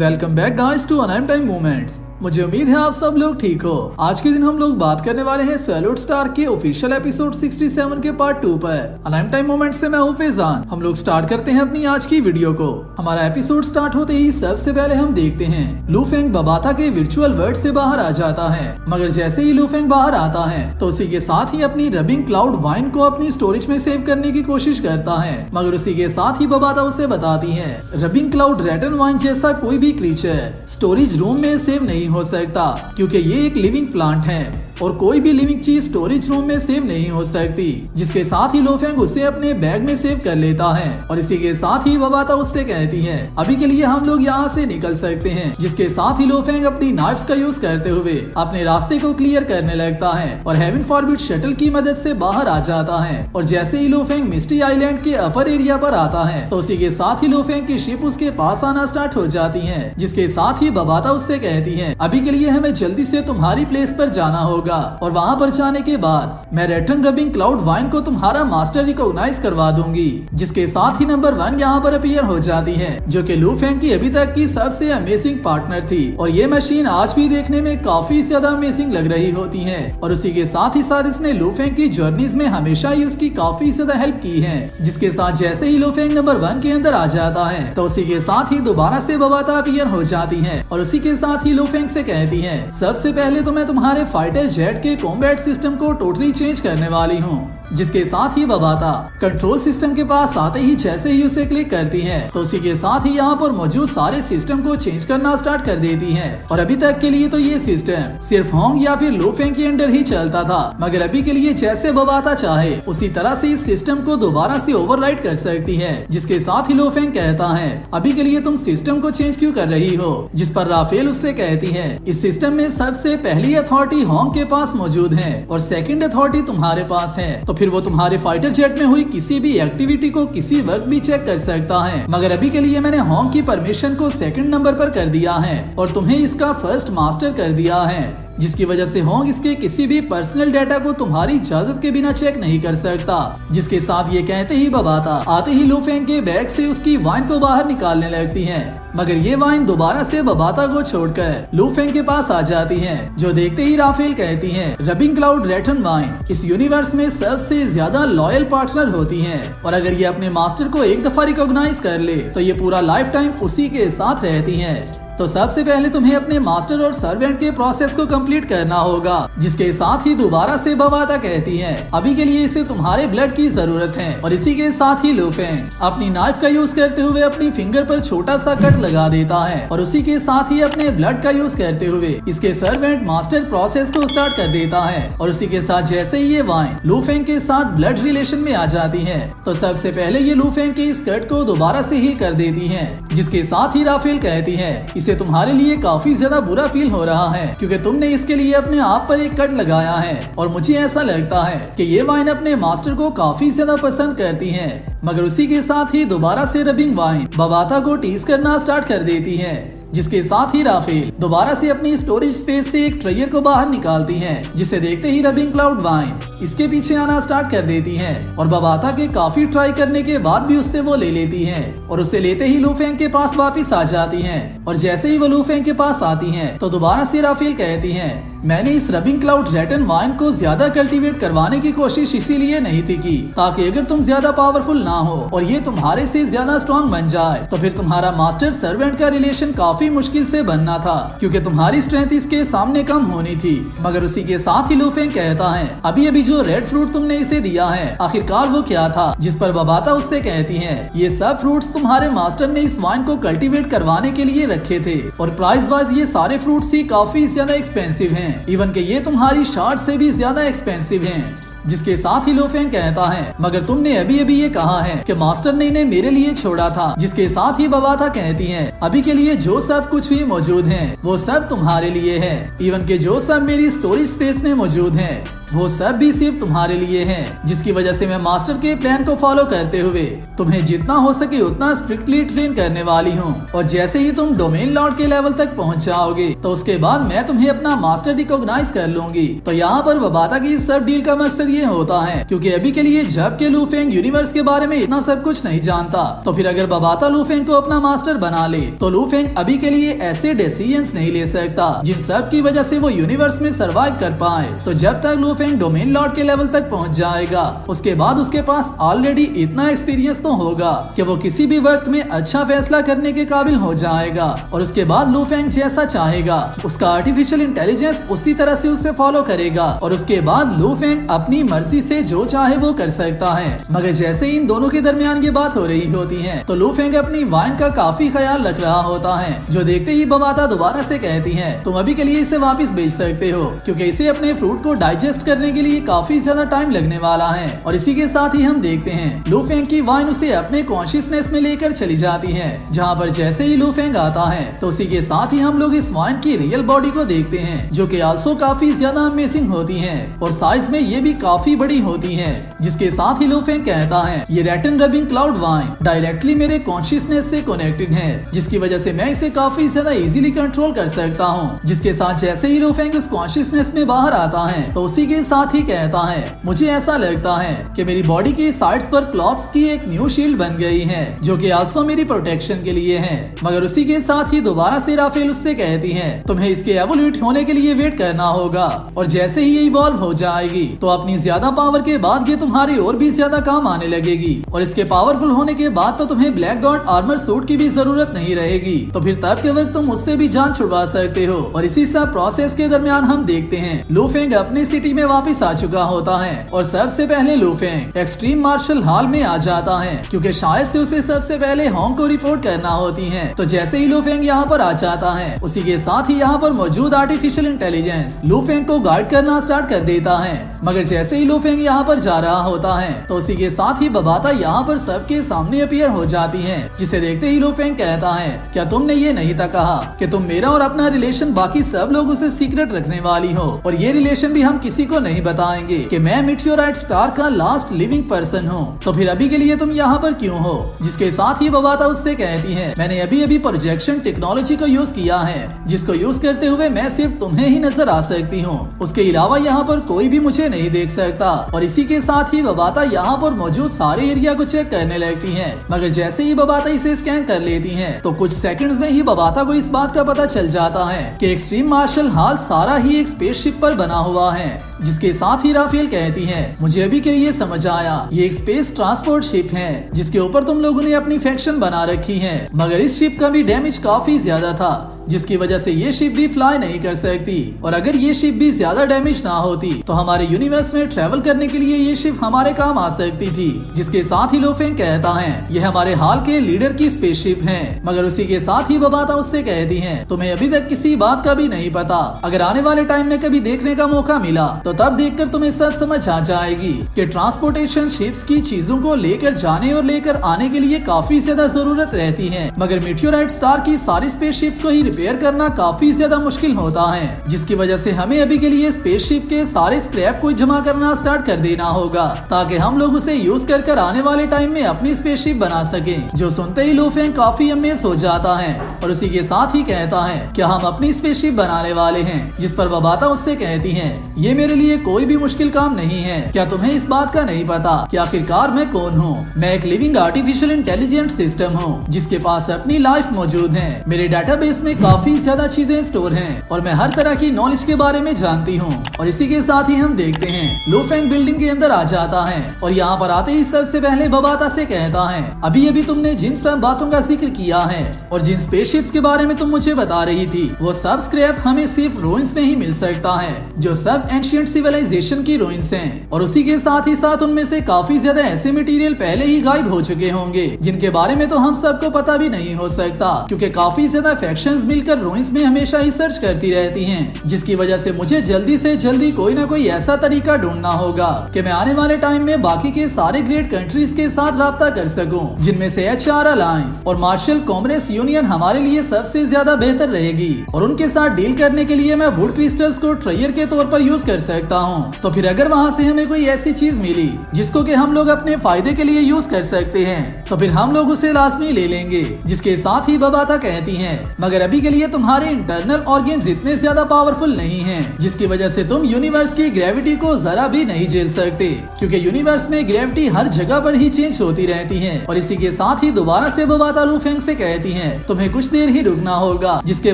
Welcome back guys to अनएम time moments. मुझे उम्मीद है आप सब लोग ठीक हो। आज के दिन हम लोग बात करने वाले हैं सैल्यूट स्टार के ऑफिशियल एपिसोड 67 के पार्ट 2 पर। अनएम टाइम मोमेंट्स से मैं हूं फैजान। हम लोग स्टार्ट करते हैं अपनी आज की वीडियो को। हमारा एपिसोड स्टार्ट होते ही सबसे पहले हम देखते हैं लू फेंग बबाता के वर्चुअल वर्ल्ड से बाहर आ जाता है, मगर जैसे ही लू फेंग बाहर आता है तो उसी के साथ ही अपनी रबिंग क्लाउड वाइन को अपनी स्टोरेज में सेव करने की कोशिश करता है, मगर उसी के साथ ही बबाता उसे बताती है रबिंग क्लाउड रेटन वाइन जैसा कोई भी क्रीचर स्टोरेज रूम में सेव नहीं हो सकता, क्योंकि ये एक लिविंग प्लांट है और कोई भी लिविंग चीज स्टोरेज रूम में सेव नहीं हो सकती। जिसके साथ ही लो फेंग उसे अपने बैग में सेव कर लेता है और इसी के साथ ही बबाता उससे कहती है अभी के लिए हम लोग यहाँ से निकल सकते हैं। जिसके साथ ही लो फेंग अपनी नाइफ्स का यूज करते हुए अपने रास्ते को क्लियर करने लगता है और हेवन फॉरबिड शटल की मदद से बाहर आ जाता है। और जैसे ही लो फेंग मिस्टी आइलैंड के अपर एरिया पर आता है तो उसी के साथ ही लो फेंग की शिप उसके पास आना स्टार्ट हो जाती है। जिसके साथ ही बबाता उससे कहती है अभी के लिए हमें जल्दी से तुम्हारी प्लेस पर जाना होगा और वहाँ पर जाने के बाद मैं रेटन रबिंग क्लाउड वाइन को तुम्हारा मास्टर रिकॉग्नाइज करवा दूंगी। जिसके साथ ही नंबर 1 यहाँ पर अपीयर हो जाती है, जो कि लू फेंग की अभी तक की सबसे अमेजिंग पार्टनर थी और ये मशीन आज भी देखने में काफी ज्यादा अमेजिंग लग रही होती है। और उसी के साथ ही साथ इसने लू फेंग की जर्नीज में हमेशा ही उसकी काफी ज्यादा हेल्प की है। जिसके साथ जैसे ही लू फेंग नंबर 1 के अंदर आ जाता है तो उसी के साथ ही दोबारा से बबाता अपीयर हो जाती है और उसी के साथ ही लू फेंग से कहती है सबसे पहले तो मैं तुम्हारे फाइटर जेट के कॉम्बैट सिस्टम को टोटली चेंज करने वाली हूँ। जिसके साथ ही बबाता कंट्रोल सिस्टम के पास आते ही जैसे ही उसे क्लिक करती है तो उसी के साथ ही यहाँ पर मौजूद सारे सिस्टम को चेंज करना स्टार्ट कर देती है। और अभी तक के लिए तो ये सिस्टम सिर्फ होंग या फिर लू फेंग के अंडर ही चलता था, मगर अभी के लिए जैसे बबाता चाहे उसी तरह से इस सिस्टम को दोबारा से ओवरराइड कर सकती है। जिसके साथ ही लू फेंग कहता है अभी के लिए तुम सिस्टम को चेंज क्यों कर रही हो। जिस पर राफेल उससे कहती है इस सिस्टम में सबसे पहली अथॉरिटी होंग के पास मौजूद है और सेकंड अथॉरिटी तुम्हारे पास है, तो फिर वो तुम्हारे फाइटर जेट में हुई किसी भी एक्टिविटी को किसी वक्त भी चेक कर सकता है। मगर अभी के लिए मैंने होंग की परमिशन को सेकंड नंबर पर कर दिया है और तुम्हें इसका फर्स्ट मास्टर कर दिया है, जिसकी वजह से होंग इसके किसी भी पर्सनल डेटा को तुम्हारी इजाजत के बिना चेक नहीं कर सकता। जिसके साथ ये कहते ही बबाता आते ही लू फेंग के बैग से उसकी वाइन को बाहर निकालने लगती है, मगर ये वाइन दोबारा से बबाता को छोड़कर लू फेंग के पास आ जाती है। जो देखते ही राफेल कहती है रबिंग क्लाउड रेटन वाइन इस यूनिवर्स में सबसे ज्यादा लॉयल पार्टनर होती है और अगर ये अपने मास्टर को एक दफा रिकॉग्नाइज कर ले तो ये पूरा लाइफ टाइम उसी के साथ रहती है। तो सबसे पहले तुम्हें अपने मास्टर और सर्वेंट के प्रोसेस को कंप्लीट करना होगा। जिसके साथ ही दोबारा से बबाता कहती है अभी के लिए इसे तुम्हारे ब्लड की जरूरत है और इसी के साथ ही लू फेंग अपनी नाइफ का यूज करते हुए अपनी फिंगर पर छोटा सा कट लगा देता है और उसी के साथ ही अपने ब्लड का यूज करते हुए इसके सर्वेंट मास्टर प्रोसेस को स्टार्ट कर देता है। और उसी के साथ जैसे ही ये वाइन लू फेंग के साथ ब्लड रिलेशन में आ जाती है तो सबसे पहले ये लू फेंग के इस कट को दोबारा से हील कर देती है। जिसके साथ ही राफेल कहती है इसे तुम्हारे लिए काफी ज्यादा बुरा फील हो रहा है क्योंकि तुमने इसके लिए अपने आप पर एक कट लगाया है और मुझे ऐसा लगता है कि ये वाइन अपने मास्टर को काफी ज्यादा पसंद करती है। मगर उसी के साथ ही दोबारा से रबिंग वाइन बबाता को टीज करना स्टार्ट कर देती है। जिसके साथ ही राफेल दोबारा से अपनी स्टोरेज स्पेस से एक ट्रेयर को बाहर निकालती है, जिसे देखते ही रबिंग क्लाउड वाइन इसके पीछे आना स्टार्ट कर देती है और बबाता के काफी ट्राई करने के बाद भी उससे वो ले लेती है और उसे लेते ही लू फेंग के पास वापस आ जाती है। और जैसे ही वो लू फेंग के पास आती है तो दोबारा से राफेल कहती है मैंने इस रबिंग क्लाउड रेटन वाइन को ज्यादा कल्टीवेट करवाने की कोशिश इसीलिए नहीं थी की ताकि अगर तुम ज्यादा पावरफुल ना हो और ये तुम्हारे से ज्यादा स्ट्रॉन्ग बन जाए तो फिर तुम्हारा मास्टर सर्वेंट का रिलेशन काफी मुश्किल से बनना था, क्योंकि तुम्हारी स्ट्रेंथ इसके सामने कम होनी थी। मगर उसी के साथ ही लू फेंग कहता है अभी अभी जो रेड फ्रूट तुमने इसे दिया है आखिरकार वो क्या था। जिस पर बबाता उससे कहती है ये सब फ्रूट्स तुम्हारे मास्टर ने इस वाइन को कल्टीवेट करवाने के लिए रखे थे और प्राइस वाइज ये सारे फ्रूट्स ही काफी ज्यादा एक्सपेंसिव हैं, इवन के ये तुम्हारी शार्ट से भी ज्यादा एक्सपेंसिव हैं। जिसके साथ ही लू फेंग कहता है मगर तुमने अभी अभी ये कहा है कि मास्टर ने इन्हें मेरे लिए छोड़ा था। जिसके साथ ही बबाता कहती है अभी के लिए जो सब कुछ भी मौजूद है वो सब तुम्हारे लिए है, इवन के जो सब मेरी स्टोरेज स्पेस में मौजूद है वो सब भी सिर्फ तुम्हारे लिए हैं, जिसकी वजह से मैं मास्टर के प्लान को फॉलो करते हुए तुम्हें जितना हो सके उतना स्ट्रिक्टली ट्रेन करने वाली हूँ। और जैसे ही तुम डोमेन लॉर्ड के लेवल तक पहुँच जाओगे तो उसके बाद मैं तुम्हें अपना मास्टर रिकॉग्नाइज कर लूंगी। तो यहाँ पर बबाता की इस सब डील का मकसद ये होता है क्योंकि अभी के लिए जब के लू फेंग यूनिवर्स के बारे में इतना सब कुछ नहीं जानता तो फिर अगर बबाता लू फेंग को अपना मास्टर बना ले तो लू फेंग अभी के लिए ऐसे डिसीजंस नहीं ले सकता जिन सब की वजह से वो यूनिवर्स में सरवाइव कर पाए। तो जब तक लू फेंग डोमेन लॉर्ड के लेवल तक पहुंच जाएगा, उसके बाद उसके पास ऑलरेडी इतना एक्सपीरियंस तो होगा कि वो किसी भी वक्त में अच्छा फैसला करने के काबिल हो जाएगा। और उसके बाद लू फेंग जैसा चाहेगा उसका आर्टिफिशियल इंटेलिजेंस उसी तरह से उसे फॉलो करेगा और उसके बाद लू फेंग अपनी मर्जी से जो चाहे वो कर सकता है। मगर जैसे ही इन दोनों के दरमियान ये बात हो रही होती है तो लू फेंग अपनी वाइन का काफी ख्याल रख रहा होता है, जो देखते ही बबाता दोबारा से कहती है तुम अभी के लिए इसे वापस भेज सकते हो, क्योंकि इसे अपने फ्रूट को डाइजेस्ट करने के लिए काफी ज्यादा टाइम लगने वाला है। और इसी के साथ ही हम देखते हैं लू फेंग की वाइन उसे अपने कॉन्शियसनेस में लेकर चली जाती है, जहाँ पर जैसे ही लू फेंग आता है तो उसी के साथ ही हम लोग इस वाइन की रियल बॉडी को देखते हैं, जो कि आल्सो काफी ज्यादा अमेजिंग होती है और साइज में ये भी काफी बड़ी होती है। जिसके साथ ही लू फेंग कहता है ये रेटिन रबिंग क्लाउड वाइन डायरेक्टली मेरे कॉन्शियसनेस से कनेक्टेड है, जिसकी वजह से मैं इसे काफी ज्यादा इजीली कंट्रोल कर सकता हूँ। जिसके साथ जैसे ही लू फेंग उस कॉन्शियसनेस में बाहर आता है तो उसी के साथ ही कहता है मुझे ऐसा लगता है कि मेरी बॉडी की साइड्स पर क्लॉथ्स की एक न्यू शील्ड बन गई है, जो कि आल्सो मेरी प्रोटेक्शन के लिए है। मगर उसी के साथ ही दोबारा से राफेल उससे कहती है तुम्हें इसके एवोल्यूट होने के लिए वेट करना होगा और जैसे ही ये इवॉल्व हो जाएगी तो अपनी ज्यादा पावर के बाद ये तुम्हारे और भी ज्यादा काम आने लगेगी और इसके पावरफुल होने के बाद तो तुम्हें ब्लैक गॉड आर्मर सूट की भी जरूरत नहीं रहेगी, तो फिर तब के वक्त तुम उससे भी जान छुड़वा सकते हो। और इसी सब प्रोसेस के दरमियान हम देखते हैं लू फेंग अपनी सिटी में वापस आ चुका होता है और सबसे पहले लू फेंग एक्सट्रीम मार्शल हॉल में आ जाता है, क्योंकि शायद से उसे सबसे पहले होंग को रिपोर्ट करना होती है। तो जैसे ही लू फेंग यहाँ पर आ जाता है उसी के साथ ही यहाँ पर मौजूद आर्टिफिशियल इंटेलिजेंस लू फेंग को गाइड करना स्टार्ट कर देता है। मगर जैसे ही लू फेंग यहाँ पर जा रहा होता है तो उसी के साथ ही बबाता यहाँ पर सबके सामने अपीयर हो जाती है, जिसे देखते ही लू फेंग कहता है क्या तुमने ये नहीं था कहा कि तुम मेरा और अपना रिलेशन बाकी सब लोग उसे सीक्रेट रखने वाली हो, और ये रिलेशन भी हम किसी को नहीं बताएंगे कि मैं मीटियोराइट स्टार का लास्ट लिविंग पर्सन हूँ, तो फिर अभी के लिए तुम यहाँ पर क्यों हो। जिसके साथ ही बबाता उससे कहती है मैंने अभी अभी प्रोजेक्शन टेक्नोलॉजी को यूज किया है, जिसको यूज करते हुए मैं सिर्फ तुम्हें ही नजर आ सकती हूँ, उसके अलावा यहाँ पर कोई भी मुझे नहीं देख सकता। और इसी के साथ ही बबाता यहाँ पर मौजूद सारे एरिया को चेक करने लगती है। मगर जैसे ही बबाता इसे स्कैन कर लेती है तो कुछ सेकंड्स में ही बबाता को इस बात का पता चल जाता है कि एक्सट्रीम मार्शल हॉल सारा ही एक स्पेसशिप पर बना हुआ है। जिसके साथ ही राफेल कहती है मुझे अभी के लिए समझ आया ये एक स्पेस ट्रांसपोर्ट शिप है जिसके ऊपर तुम लोगों ने अपनी फैक्शन बना रखी है, मगर इस शिप का भी डैमेज काफी ज्यादा था, जिसकी वजह से ये शिप भी फ्लाई नहीं कर सकती। और अगर ये शिप भी ज्यादा डैमेज ना होती तो हमारे यूनिवर्स में ट्रेवल करने के लिए ये शिप हमारे काम आ सकती थी। जिसके साथ ही लू फेंग कहता है ये हमारे हाल के लीडर की स्पेसशिप है। मगर उसी के साथ ही बबाता उससे कहती है तुम्हें अभी तक किसी बात का भी नहीं पता, अगर आने वाले टाइम में कभी देखने का मौका मिला तो तब देखकर तुम्हें सब समझ आ जाएगी कि ट्रांसपोर्टेशन शिप्स की चीजों को लेकर जाने और लेकर आने के लिए काफी ज्यादा जरूरत रहती है, मगर मीटियोराइट स्टार की सारी स्पेसशिप्स को ही रिपेयर करना काफी ज्यादा मुश्किल होता है, जिसकी वजह से हमें अभी के लिए स्पेसशिप के सारे स्क्रैप को जमा करना स्टार्ट कर देना होगा ताकि हम लोग उसे यूज कर आने वाले टाइम में अपनी स्पेसशिप बना सके। जो सुनते ही लू फेंग काफी अमेज हो जाता है और उसी के साथ ही कहता है क्या हम अपनी स्पेसशिप बनाने वाले हैं। जिस पर बबाता उससे कहती है ये मेरे लिए कोई भी मुश्किल काम नहीं है, क्या तुम्हें इस बात का नहीं पता कि आखिरकार मैं कौन हूँ। मैं एक लिविंग आर्टिफिशियल इंटेलिजेंट सिस्टम हूँ जिसके पास अपनी लाइफ मौजूद है। मेरे डेटाबेस में काफी ज्यादा चीजें स्टोर हैं और मैं हर तरह की नॉलेज के बारे में जानती हूँ। और इसी के साथ ही हम देखते हैं लू फेंग बिल्डिंग के अंदर आ जाता है और यहाँ पर आते ही सबसे पहले बबाता से कहता है अभी अभी तुमने जिन सब बातों का जिक्र किया है और जिन स्पेसशिप्स के बारे में तुम मुझे बता रही थी वो सब स्क्रैप हमें सिर्फ रूइंस में ही मिल सकता है, जो सब एंशिएंट सिविलाइजेशन की रूइंस हैं। और उसी के साथ ही साथ उनमें से काफी ज्यादा ऐसे मटेरियल पहले ही गायब हो चुके होंगे जिनके बारे में तो हम सबको पता भी नहीं हो सकता, क्योंकि काफी ज्यादा फैक्शंस मिलकर रूइंस में हमेशा ही सर्च करती रहती हैं, जिसकी वजह से मुझे जल्दी से जल्दी कोई ना कोई ऐसा तरीका ढूंढना होगा कि मैं आने वाले टाइम में बाकी के सारे ग्रेट कंट्रीज के साथ राब्ता कर सकूं, जिनमें से HR अलायंस और मार्शल कॉमर्स यूनियन हमारे लिए सबसे ज्यादा बेहतर रहेगी। और उनके साथ डील करने के लिए मैं वुड क्रिस्टल्स को ट्रेयर के तौर पर यूज कर सकता हूँ। तो फिर अगर वहाँ से हमें कोई ऐसी चीज मिली जिसको कि हम लोग अपने फायदे के लिए यूज कर सकते हैं तो फिर हम लोग उसे लाजमी ले लेंगे। जिसके साथ ही बबाता कहती हैं मगर अभी के लिए तुम्हारे इंटरनल ऑर्गन्स इतने ज्यादा पावरफुल नहीं हैं, जिसकी वजह से तुम यूनिवर्स की ग्रेविटी को जरा भी नहीं झेल सकते, क्योंकि यूनिवर्स में ग्रेविटी हर जगह पर ही चेंज होती रहती है। और इसी के साथ ही दोबारा से वो बात लू फेंग से कहती है तुम्हें कुछ देर ही रुकना होगा, जिसके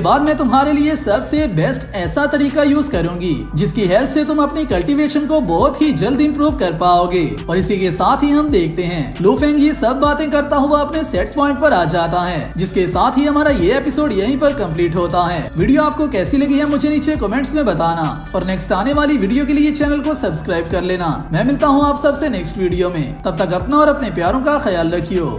बाद मैं तुम्हारे लिए सबसे बेस्ट ऐसा तरीका यूज करूंगी जिसकी हेल्प से तुम अपनी कल्टीवेशन को बहुत ही जल्द इम्प्रूव कर पाओगे। और इसी के साथ ही हम देखते हैं लू फेंग ये सब बातें करता हुआ अपने सेट पॉइंट पर आ जाता है, जिसके साथ ही हमारा ये एपिसोड यहीं पर कंप्लीट होता है। वीडियो आपको कैसी लगी है मुझे नीचे कमेंट्स में बताना, और नेक्स्ट आने वाली वीडियो के लिए चैनल को सब्सक्राइब कर लेना। मैं मिलता हूँ आप सबसे नेक्स्ट वीडियो में, तब तक अपना और अपने प्यारों का ख्याल रखियो।